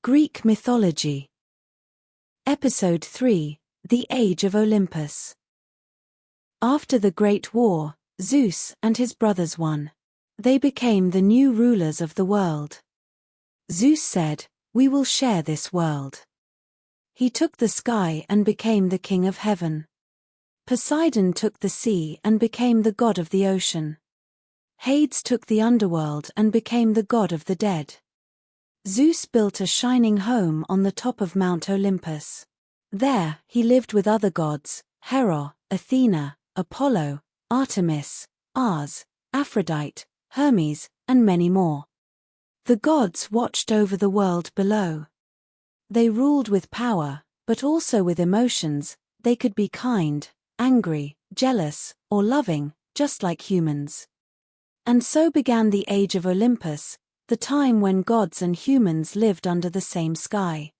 Greek Mythology. Episode 3, The Age of Olympus. After the Great War, Zeus and his brothers won. They became the new rulers of the world. Zeus said, "We will share this world." He took the sky and became the king of heaven. Poseidon took the sea and became the god of the ocean. Hades took the underworld and became the god of the dead. Zeus built a shining home on the top of Mount Olympus. There, he lived with other gods, Hera, Athena, Apollo, Artemis, Mars, Aphrodite, Hermes, and many more. The gods watched over the world below. They ruled with power, but also with emotions. They could be kind, angry, jealous, or loving, just like humans. And so began the Age of Olympus, the time when gods and humans lived under the same sky.